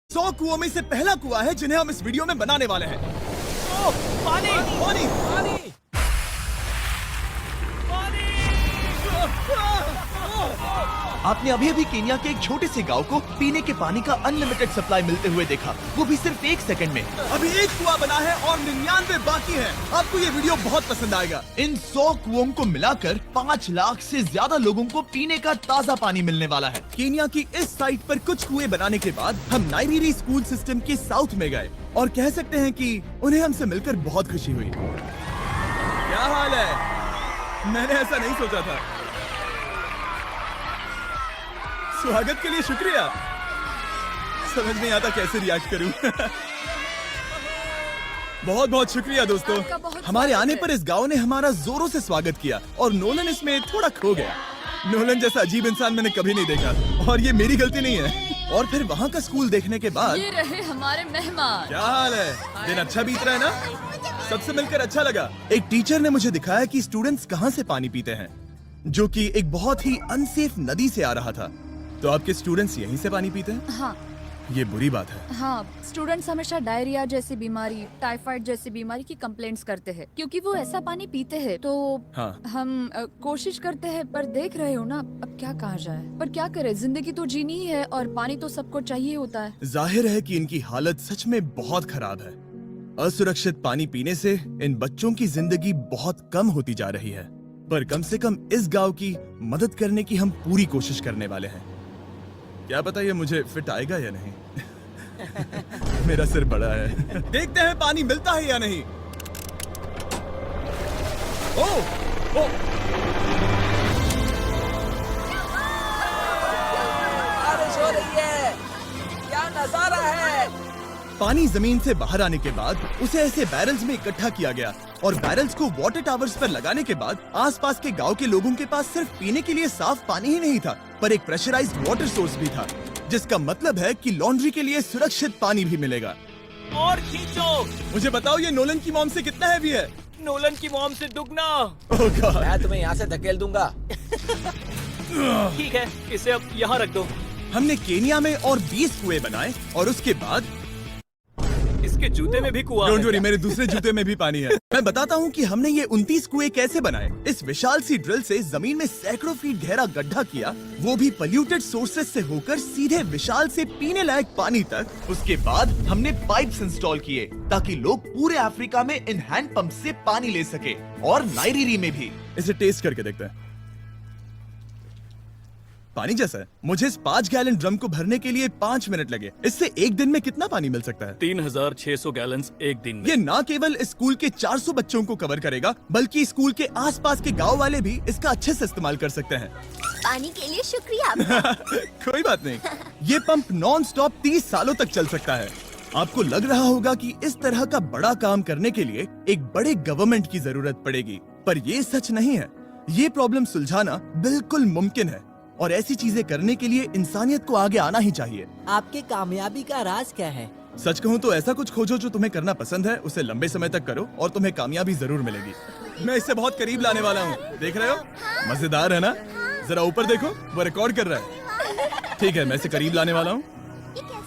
100 कुओं में से पहला कुआं है जिन्हें हम इस वीडियो में बनाने वाले हैं। ओह, पानी पानी पानी आपने अभी अभी केन्या के एक छोटे से गांव को पीने के पानी का अनलिमिटेड सप्लाई मिलते हुए देखा, वो भी सिर्फ 1 सेकंड में। अभी एक कुआं बना है और 99 बाकी हैं। आपको ये वीडियो बहुत पसंद आएगा। इन 100 कुओं को मिलाकर 5 लाख से ज्यादा लोगों को पीने का ताज़ा पानी मिलने वाला है। केन्या की इस साइट पर कुछ कुएं बनाने के बाद हम नाइरीरी स्कूल सिस्टम के साउथ में गए और कह सकते हैं कि उन्हें हमसे मिलकर बहुत खुशी हुई। क्या हाल है? मैंने ऐसा नहीं सोचा था। स्वागत के लिए शुक्रिया। समझ नहीं आता कैसे रिएक्ट करूं। बहुत बहुत शुक्रिया दोस्तों। हमारे आने पर इस गांव ने हमारा जोरों से स्वागत किया और नोलन इसमें थोड़ा खो गया। नोलन जैसा अजीब इंसान मैंने कभी नहीं देखा और ये मेरी गलती नहीं है। और फिर वहाँ का स्कूल देखने के बाद ये रहे हमारे मेहमान। क्या हाल है? दिन अच्छा बीत रहा है ना? सबसे मिलकर अच्छा लगा। एक टीचर ने मुझे दिखाया कि स्टूडेंट्स कहाँ से पानी पीते हैं, जो कि एक बहुत ही अनसेफ नदी से आ रहा था। तो आपके स्टूडेंट्स यहीं से पानी पीते हैं? हाँ ये बुरी बात है। हाँ, स्टूडेंट्स हमेशा डायरिया जैसी बीमारी, टाइफाइड जैसी बीमारी की कंप्लेंट्स करते हैं क्योंकि वो ऐसा पानी पीते हैं। तो हाँ। हम कोशिश करते हैं, पर देख रहे हो ना, अब क्या कहा जाए। पर क्या करे, जिंदगी तो जीनी ही है और पानी तो सबको चाहिए होता है। जाहिर है कि इनकी हालत सच में बहुत खराब है। असुरक्षित पानी पीने से इन बच्चों की जिंदगी बहुत कम होती जा रही है। पर कम से कम इस गांव की मदद करने की हम पूरी कोशिश करने वाले हैं। क्या पता ये मुझे फिट आएगा या नहीं। मेरा सिर बड़ा है। देखते हैं पानी मिलता है या नहीं। ओह, ओह, बारिश हो रही है। क्या नजारा है। पानी जमीन से बाहर आने के बाद उसे ऐसे बैरल्स में इकट्ठा किया गया और बैरल्स को वाटर टावर्स पर लगाने के बाद आसपास के गांव के लोगों के पास सिर्फ पीने के लिए साफ पानी ही नहीं था, पर एक प्रेशराइज्ड वाटर सोर्स भी था, जिसका मतलब है कि लॉन्ड्री के लिए सुरक्षित पानी भी मिलेगा। और खींचो। मुझे बताओ ये नोलन की मॉम से कितना हैवी है? नोलन की मॉम से दुगना। ओह गॉड। मैं तुम्हें यहाँ से धकेल दूंगा। ठीक है, इसे अब यहाँ रख दो। हमने केन्या में और 20 कुएं बनाए और उसके बाद इसके जूते में भी कुआं डोंट है। वरी, मेरे दूसरे जूते में भी पानी है। मैं बताता हूँ कि हमने ये 29 कुएं कैसे बनाए। इस विशाल सी ड्रिल से जमीन में सैकड़ों फीट गहरा गड्ढा किया, वो भी पॉल्यूटेड सोर्सेज से होकर सीधे विशाल से पीने लायक पानी तक। उसके बाद हमने पाइप्स इंस्टॉल किए ताकि लोग पूरे अफ्रीका में इन हैंड पंप से पानी ले सके और नाइरीरी में भी। इसे टेस्ट करके देखते हैं। पानी जैसा है। मुझे इस 5 गैलन ड्रम को भरने के लिए 5 मिनट लगे। इससे एक दिन में कितना पानी मिल सकता है? 3600 गैलन्स एक दिन में। ये न केवल स्कूल के 400 बच्चों को कवर करेगा, बल्कि स्कूल के आसपास के गांव वाले भी इसका अच्छे से इस्तेमाल कर सकते हैं। पानी के लिए शुक्रिया आपका। कोई बात नहीं। ये पंप नॉन स्टॉप 30 सालों तक चल सकता है। आपको लग रहा होगा कि इस तरह का बड़ा काम करने के लिए एक बड़े गवर्नमेंट की जरूरत पड़ेगी, पर ये सच नहीं है। ये प्रॉब्लम सुलझाना बिल्कुल मुमकिन है और ऐसी चीजें करने के लिए इंसानियत को आगे आना ही चाहिए। आपकी कामयाबी का राज क्या है? सच कहूँ तो ऐसा कुछ खोजो जो तुम्हें करना पसंद है, उसे लंबे समय तक करो और तुम्हें कामयाबी जरूर मिलेगी। मैं इसे बहुत करीब लाने वाला हूँ। देख रहे हो? मजेदार है ना? जरा ऊपर देखो, वो रिकॉर्ड कर रहा है। ठीक है, मैं इसे करीब लाने वाला हूँ।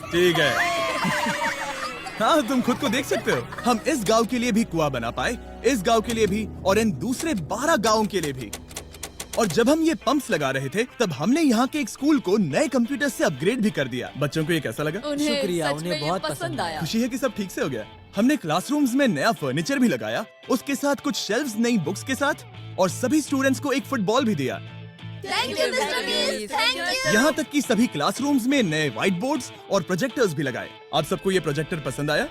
ठीक है। हाँ, तुम खुद को देख सकते हो। हम इस गांव के लिए भी कुआं बना पाए, इस गांव के लिए भी और इन दूसरे 12 गांवों के लिए भी। और जब हम ये पंप्स लगा रहे थे, तब हमने यहाँ के एक स्कूल को नए कंप्यूटर से अपग्रेड भी कर दिया। बच्चों को ये कैसा लगा? उन्हें शुक्रिया, सच उन्हें में ये बहुत पसंद पसंद आया। खुशी है कि सब ठीक से हो गया। हमने क्लासरूम्स में नया फर्नीचर भी लगाया, उसके साथ कुछ शेल्व्स नई बुक्स के साथ, और सभी स्टूडेंट्स को एक फुटबॉल भी दिया। Thank you mister beast, thank you. यहाँ तक कि सभी क्लासरूम्स में नए व्हाइट बोर्ड्स और प्रोजेक्टर्स भी लगाए। आप सबको ये प्रोजेक्टर पसंद आया?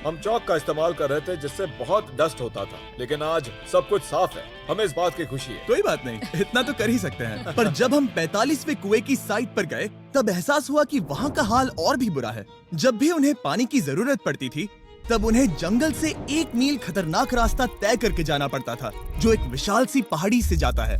हम चौक का इस्तेमाल कर रहे थे जिससे बहुत डस्ट होता था, लेकिन आज सब कुछ साफ है। हमें इस बात की खुशी है। कोई बात नहीं, इतना तो कर ही सकते हैं। पर जब हम 45वें कुएं की साइट पर गए, तब एहसास हुआ कि वहाँ का हाल और भी बुरा है। जब भी उन्हें पानी की जरूरत पड़ती थी, तब उन्हें जंगल से 1 मील खतरनाक रास्ता तय करके जाना पड़ता था, जो एक विशाल सी पहाड़ी से जाता है।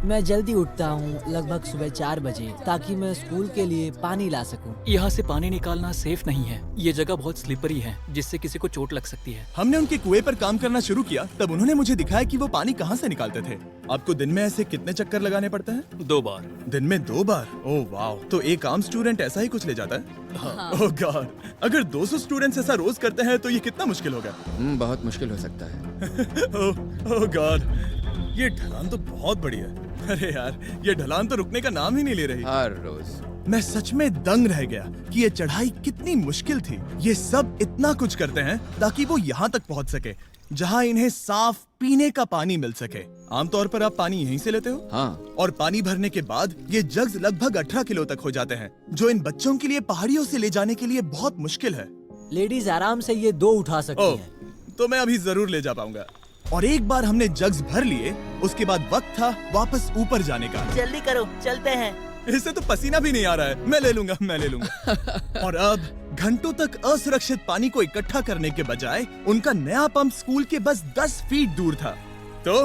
मैं जल्दी उठता हूँ, लगभग सुबह 4 बजे, ताकि मैं स्कूल के लिए पानी ला सकूँ। यहाँ से पानी निकालना सेफ नहीं है। ये जगह बहुत स्लिपरी है, जिससे किसी को चोट लग सकती है। हमने उनके कुएं पर काम करना शुरू किया, तब उन्होंने मुझे दिखाया कि वो पानी कहाँ से निकालते थे। आपको दिन में ऐसे कितने चक्कर लगाने पड़ते हैं? 2 बार। दिन में 2 बार? ओह वाह, तो एक आम स्टूडेंट ऐसा ही कुछ ले जाता है? हाँ। ओह गॉड, अगर 200 स्टूडेंट्स ऐसा रोज करते हैं तो ये कितना मुश्किल होगा। बहुत मुश्किल हो सकता है। ओह गॉड, ये ढलान तो बहुत बड़ी है। अरे यार, ये ढलान तो रुकने का नाम ही नहीं ले रही। हर रोज मैं सच में दंग रह गया कि ये चढ़ाई कितनी मुश्किल थी। ये सब इतना कुछ करते हैं ताकि वो यहाँ तक पहुँच सके जहाँ इन्हें साफ पीने का पानी मिल सके। आमतौर पर आप पानी यहीं से लेते हो? हाँ। और पानी भरने के बाद ये जग्स लगभग 18 किलो तक हो जाते हैं, जो इन बच्चों के लिए पहाड़ियों से ले जाने के लिए बहुत मुश्किल है। लेडीज आराम से ये 2 उठा सकती ओह, हैं। तो मैं अभी जरूर ले जा पाऊंगा। और एक बार हमने जग्स भर लिए, उसके बाद वक्त था वापस ऊपर जाने का। जल्दी करो, चलते हैं। इससे तो पसीना भी नहीं आ रहा है। मैं ले लूंगा। और अब घंटों तक असुरक्षित पानी को इकट्ठा करने के बजाय उनका नया पंप स्कूल के बस 10 फीट दूर था। तो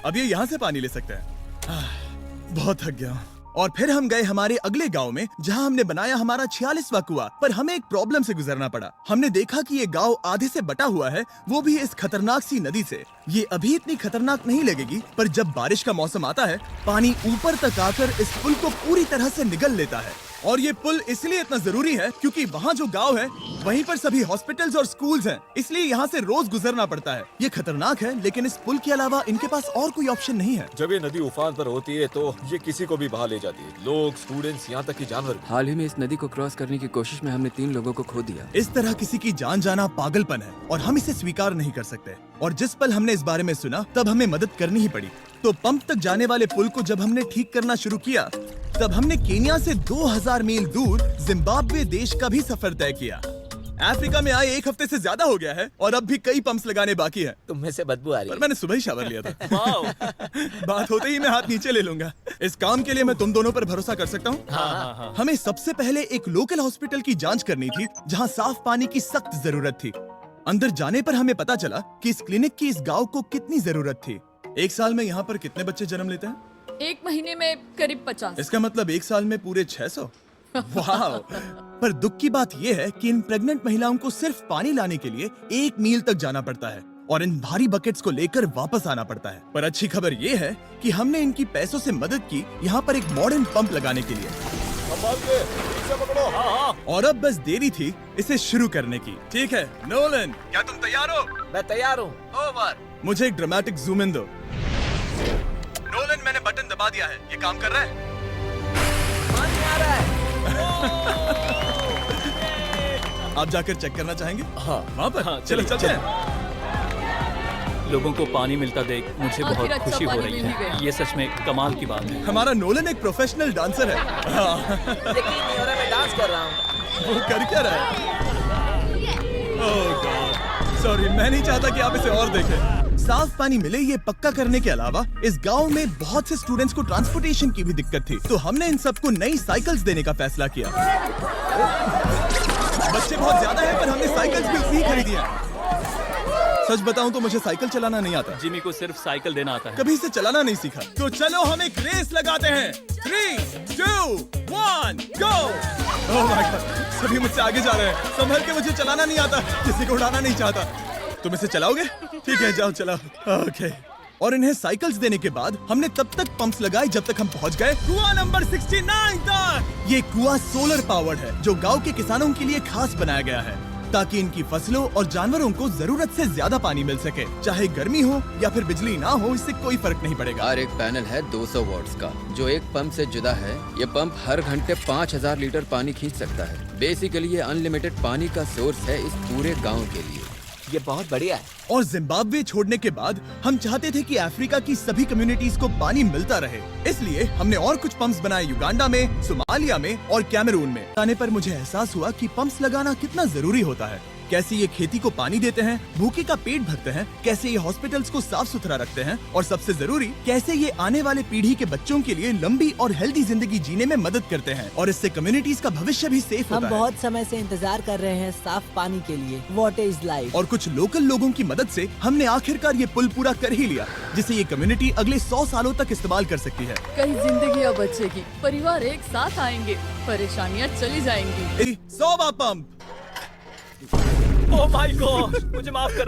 अब ये यहाँ से पानी ले सकते हैं। बहुत थक गया हूँ। और फिर हम गए हमारे अगले गांव में, जहां हमने बनाया हमारा 46वां कुआं। पर हमें एक प्रॉब्लम से गुजरना पड़ा। हमने देखा कि ये गांव आधे से बटा हुआ है, वो भी इस खतरनाक सी नदी से। ये अभी इतनी खतरनाक नहीं लगेगी, पर जब बारिश का मौसम आता है, पानी ऊपर तक आकर इस पुल को पूरी तरह से निगल लेता है। और ये पुल इसलिए इतना जरूरी है क्योंकि वहाँ जो गांव है, वहीं पर सभी हॉस्पिटल्स और स्कूल्स हैं, इसलिए यहाँ से रोज गुजरना पड़ता है। ये खतरनाक है, लेकिन इस पुल के अलावा इनके पास और कोई ऑप्शन नहीं है। जब ये नदी उफान पर होती है तो ये किसी को भी बहा ले जाती है, लोग, स्टूडेंट्स, यहाँ तक कि जानवर भी। हाल ही में इस नदी को क्रॉस करने की कोशिश में हमने 3 लोगों को खो दिया। इस तरह किसी की जान जाना पागलपन है और हम इसे स्वीकार नहीं कर सकते। और जिस पल हमने इस बारे में सुना, तब हमें मदद करनी ही पड़ी। तो पंप तक जाने वाले पुल को जब हमने ठीक करना शुरू किया, तब हमने केन्या से 2000 मील दूर जिम्बाब्वे देश का भी सफर तय किया। अफ्रीका में आए 1 हफ्ते से ज्यादा हो गया है और अब भी कई पंप्स लगाने बाकी हैं। तुम में से बदबू आ रही पर है। मैंने सुबह ही शावर लिया था। बात होते ही मैं हाथ नीचे ले लूंगा। इस काम के लिए मैं तुम दोनों पर भरोसा कर सकता हूँ? हाँ। हमें सबसे पहले एक लोकल हॉस्पिटल की जांच करनी थी, जहाँ साफ पानी की सख्त जरूरत थी। अंदर जाने पर हमें पता चला कि इस क्लिनिक की इस गांव को कितनी जरूरत थी। 1 साल में यहाँ पर कितने बच्चे जन्म लेते हैं? 1 महीने में करीब 50। इसका मतलब 1 साल में पूरे 600। वाह! पर दुख की बात यह है कि इन प्रेग्नेंट महिलाओं को सिर्फ पानी लाने के लिए 1 मील तक जाना पड़ता है और इन भारी बकेट्स को लेकर वापस आना पड़ता है। पर अच्छी खबर ये है कि हमने इनकी पैसों से मदद की यहाँ पर एक मॉडर्न पंप लगाने के लिए। संभाल के, पीछे पकड़ो। और अब बस देरी थी इसे शुरू करने की। ठीक है नोलन, क्या तुम तैयार हो? मैं तैयार हूँ। ओवर। मुझे एक ड्रामेटिक जूम इन दो। नोलन, मैंने बटन दबा दिया है, ये काम कर रहा है? पानी आ रहा है। आप जाकर चेक करना चाहेंगे? हाँ। वहाँ पर? हाँ, चलो चलिए, चलते हैं। लोगों को पानी मिलता देख मुझे आखिर बहुत अच्छा खुशी हो पानी रही मिल ही है। गया। ये सच में कमाल की बात है। हमारा नोलन एक प्रोफेशनल डांसर है। हाँ। यकीन नहीं हो रहा, मैं डांस कर रहा हूँ। वो कर क्या रहा है? ओह गॉड, सॉरी, मैं नहीं चाहता कि आप इसे और देखें। साफ पानी मिले ये पक्का करने के अलावा इस गांव में बहुत से स्टूडेंट्स को ट्रांसपोर्टेशन की भी दिक्कत थी, तो हमने इन सबको नई साइकिल्स देने का फैसला किया। बच्चे बहुत ज्यादा हैं, पर हमने साइकिल्स भी उतनी ही खरीदी हैं। सच बताऊं तो मुझे साइकिल चलाना नहीं आता। जिमी को सिर्फ साइकिल देना आता है। कभी इसे चलाना नहीं सीखा। तो चलो हम एक रेस लगाते हैं। 3, 2, 1, गो! ओह माय गॉड, सभी मुझसे आगे जा रहे हैं। संभल के, मुझे चलाना नहीं आता, किसी को उड़ाना नहीं चाहता। तुम इसे चलाओगे? ठीक है, जाओ चलाओ। ओके। और इन्हें साइकिल्स देने के बाद हमने तब तक पंप्स लगाए जब तक हम पहुंच गए कुआं नंबर 69 तक। ये कुआं सोलर पावर्ड है, जो गांव के किसानों के लिए खास बनाया गया है, ताकि इनकी फसलों और जानवरों को जरूरत से ज्यादा पानी मिल सके। चाहे गर्मी हो या फिर बिजली ना हो, इससे कोई फर्क नहीं पड़ेगा। और एक पैनल है 200 वॉट्स का, जो एक पंप से जुदा है। ये पंप हर घंटे 5000 लीटर पानी खींच सकता है। बेसिकली ये अनलिमिटेड पानी का सोर्स है इस पूरे गाँव के लिए। ये बहुत बढ़िया है। और जिम्बाब्वे छोड़ने के बाद हम चाहते थे कि अफ्रीका की सभी कम्युनिटीज को पानी मिलता रहे, इसलिए हमने और कुछ पंप्स बनाए युगांडा में, सोमालिया में और कैमरून में। आने पर मुझे एहसास हुआ कि पंप्स लगाना कितना जरूरी होता है। कैसे ये खेती को पानी देते हैं, भूखे का पेट भरते हैं, कैसे ये हॉस्पिटल्स को साफ सुथरा रखते हैं और सबसे जरूरी कैसे ये आने वाले पीढ़ी के बच्चों के लिए लंबी और हेल्दी जिंदगी जीने में मदद करते हैं और इससे कम्युनिटीज का भविष्य भी सेफ हम होता है। बहुत समय से इंतजार कर रहे हैं साफ पानी के लिए। Water is life. और कुछ लोकल लोगों की मदद से हमने आखिरकार ये पुल पूरा कर ही लिया, जिसे ये कम्युनिटी अगले 100 सालों तक इस्तेमाल कर सकती है। कई जिंदगियां बचेगी, परिवार एक साथ आएंगे, परेशानियां चली जाएंगी। 100वां पंप। ओ माय गॉड, मुझे माफ कर